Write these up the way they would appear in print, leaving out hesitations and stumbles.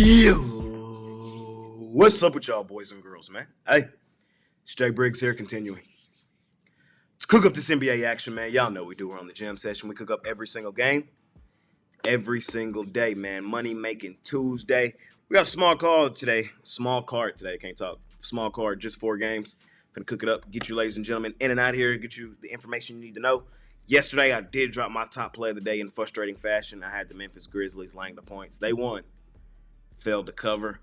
Yo, what's up with y'all boys and girls, man? Hey, it's Jay Briggs here, continuing. Let's cook up this NBA action, man. Y'all know we do. We're on the jam session. We cook up every single game, every single day, man. Money making Tuesday. We got a small card today. Can't talk. Small card, just 4 games. Gonna cook it up, get you ladies and gentlemen in and out of here, get you the information you need to know. Yesterday, I did drop my top play of the day in frustrating fashion. I had the Memphis Grizzlies laying the points. They won. Failed to cover.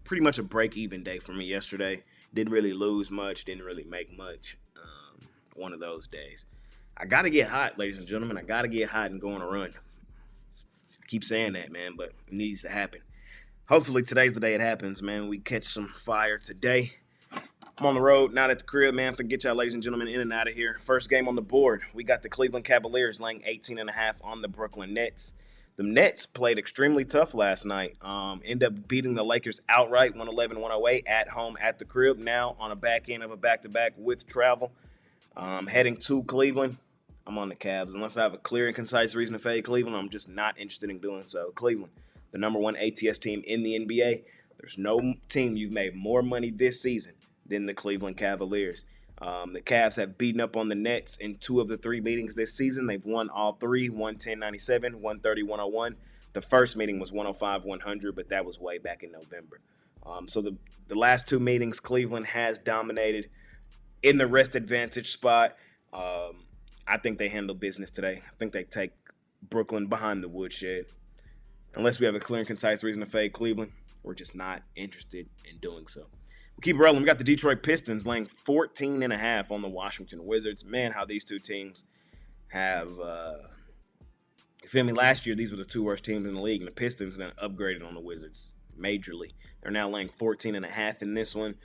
Pretty much a break-even day for me yesterday. Didn't really lose much. Didn't really make much. One of those days. I got to get hot, ladies and gentlemen. I got to get hot and go on a run. I keep saying that, man, but it needs to happen. Hopefully, today's the day it happens, man. We catch some fire today. I'm on the road, not at the crib, man. Forget y'all, ladies and gentlemen, in and out of here. First game on the board. We got the Cleveland Cavaliers laying 18.5 on the Brooklyn Nets. The Nets played extremely tough last night. End up beating the Lakers outright, 111-108 at home at the crib. Now on a back end of a back-to-back with travel. Heading to Cleveland. I'm on the Cavs. Unless I have a clear and concise reason to fade Cleveland, I'm just not interested in doing so. Cleveland, the number 1 ATS team in the NBA. There's no team you've made more money this season than the Cleveland Cavaliers. The Cavs have beaten up on the Nets in 2 of the 3 meetings this season. They've won all 3, 110-97, 130-101. The first meeting was 105-100, but that was way back in November. So the last 2 meetings, Cleveland has dominated in the rest advantage spot. I think they handle business today. I think they take Brooklyn behind the woodshed. Unless we have a clear and concise reason to fade Cleveland, we're just not interested in doing so. We'll keep rolling. We got the Detroit Pistons laying 14.5 on the Washington Wizards. Man, how these 2 teams have, you feel me? Last year, these were the 2 worst teams in the league, and the Pistons then upgraded on the Wizards majorly. They're now laying 14.5 in this one.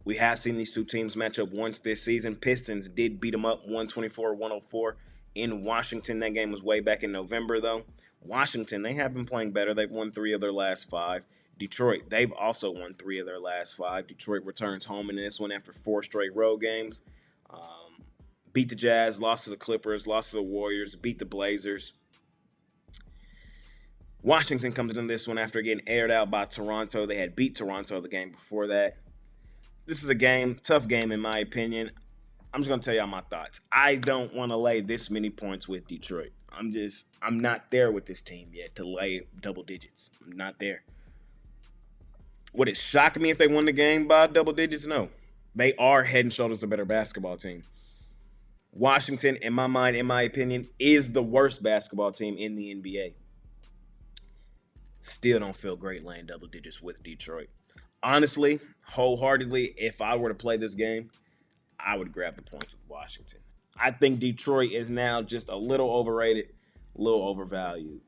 We have seen these 2 teams match up once this season. Pistons did beat them up 124-104 in Washington. That game was way back in November, though. Washington, they have been playing better. They've won 3 of their last 5. Detroit, they've also won 3 of their last 5. Detroit returns home in this one after 4 straight road games. Beat the Jazz, lost to the Clippers, lost to the Warriors, beat the Blazers. Washington comes into this one after getting aired out by Toronto. They had beat Toronto the game before that. This is a tough game in my opinion. I'm just going to tell y'all my thoughts. I don't want to lay this many points with Detroit. I'm not there with this team yet to lay double digits. I'm not there. Would it shock me if they won the game by double digits? No. They are head and shoulders the better basketball team. Washington, in my mind, in my opinion, is the worst basketball team in the NBA. Still don't feel great laying double digits with Detroit. Honestly, wholeheartedly, if I were to play this game, I would grab the points with Washington. I think Detroit is now just a little overrated, a little overvalued.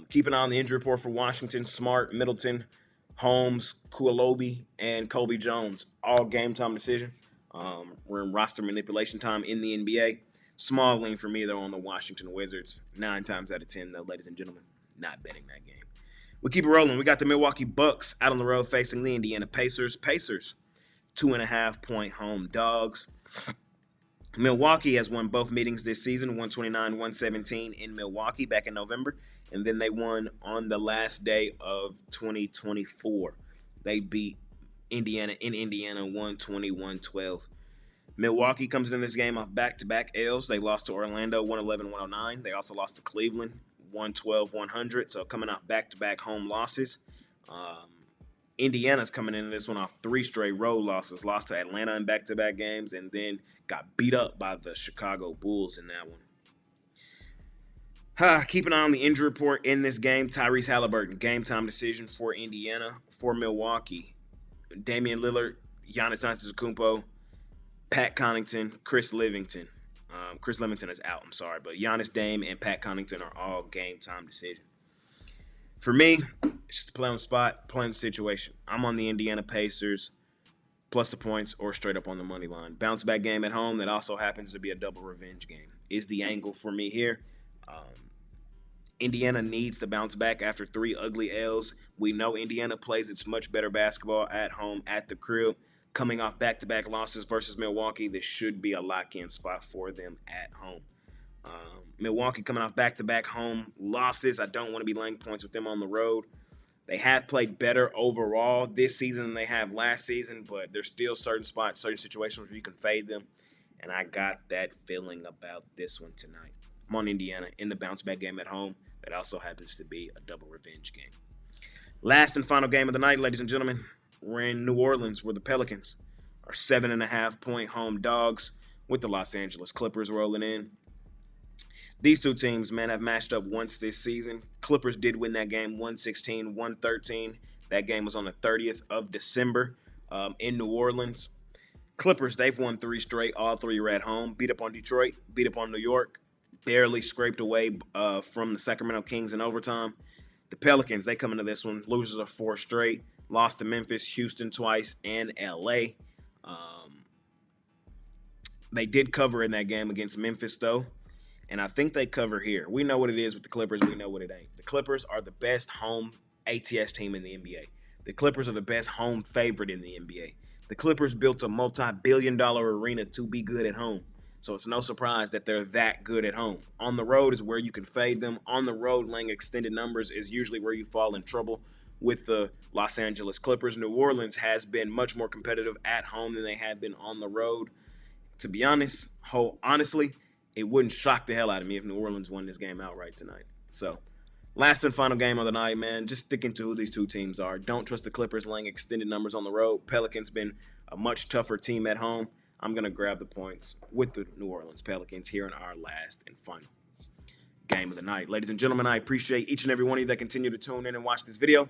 Keep an eye on the injury report for Washington. Smart, Middleton, Holmes, Kualobi, and Kobe Jones, all game time decision. We're in roster manipulation time in the NBA. Small lean for me, though, on the Washington Wizards. 9 times out of 10, though, ladies and gentlemen, not betting that game. We keep it rolling. We got the Milwaukee Bucks out on the road facing the Indiana Pacers. Pacers, 2.5-point home dogs. Milwaukee has won both meetings this season, 129-117 in Milwaukee back in November. And then they won on the last day of 2024. They beat Indiana in Indiana 120-112. Milwaukee comes into this game off back-to-back L's. They lost to Orlando 111-109. They also lost to Cleveland 112-100. So coming off back-to-back home losses. Indiana's coming into this one off 3 straight road losses. Lost to Atlanta in back-to-back games and then got beat up by the Chicago Bulls in that one. Keep an eye on the injury report in this game. Tyrese Halliburton, game time decision for Indiana. For Milwaukee, Damian Lillard, Giannis Antetokounmpo, Pat Connaughton, Chris Livingston. Chris Livingston is out, but Giannis, Dame, and Pat Connaughton are all game time decision. For me, it's just play on the spot, play on the situation. I'm on the Indiana Pacers, plus the points, or straight up on the money line. Bounce back game at home that also happens to be a double revenge game is the angle for me here. Indiana needs to bounce back after 3 ugly L's. We know Indiana plays its much better basketball at home, at the crib. Coming off back-to-back losses versus Milwaukee, this should be a lock-in spot for them at home. Milwaukee coming off back-to-back home losses. I don't want to be laying points with them on the road. They have played better overall this season than they have last season, but there's still certain spots, certain situations where you can fade them. And I got that feeling about this one tonight. I'm on Indiana in the bounce-back game at home. That also happens to be a double revenge game. Last and final game of the night, ladies and gentlemen. We're in New Orleans, where the Pelicans are 7.5-point home dogs with the Los Angeles Clippers rolling in. These two teams, man, have matched up once this season. Clippers did win that game 116-113. That game was on the 30th of December in New Orleans. Clippers, they've won 3 straight. All 3 are at home. Beat up on Detroit, beat up on New York, barely scraped away from the Sacramento Kings in overtime. The Pelicans, they come into this one, losers of 4 straight. Lost to Memphis, Houston twice, and L.A. They did cover in that game against Memphis, though. And I think they cover here. We know what it is with the Clippers. We know what it ain't. The Clippers are the best home ATS team in the NBA. The Clippers are the best home favorite in the NBA. The Clippers built a multi-billion-dollar arena to be good at home. So it's no surprise that they're that good at home. On the road is where you can fade them. On the road, laying extended numbers is usually where you fall in trouble with the Los Angeles Clippers. New Orleans has been much more competitive at home than they have been on the road. To be honest, honestly, it wouldn't shock the hell out of me if New Orleans won this game outright tonight. So, last and final game of the night, man. Just sticking to who these two teams are. Don't trust the Clippers laying extended numbers on the road. Pelicans been a much tougher team at home. I'm going to grab the points with the New Orleans Pelicans here in our last and final game of the night. Ladies and gentlemen, I appreciate each and every one of you that continue to tune in and watch this video.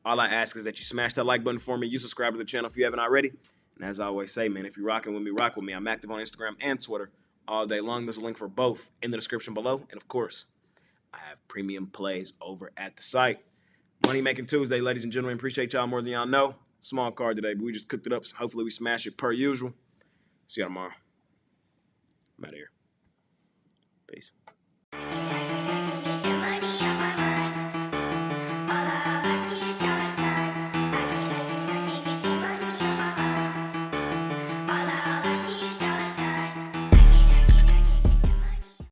All I ask is that you smash that like button for me. You subscribe to the channel if you haven't already. And as I always say, man, if you're rocking with me, rock with me. I'm active on Instagram and Twitter all day long. There's a link for both in the description below. And of course, I have premium plays over at the site. Money Making Tuesday, ladies and gentlemen. Appreciate y'all more than y'all know. Small card today, but we just cooked it up. So hopefully we smash it per usual. See y'all tomorrow. I'm out of here. Peace.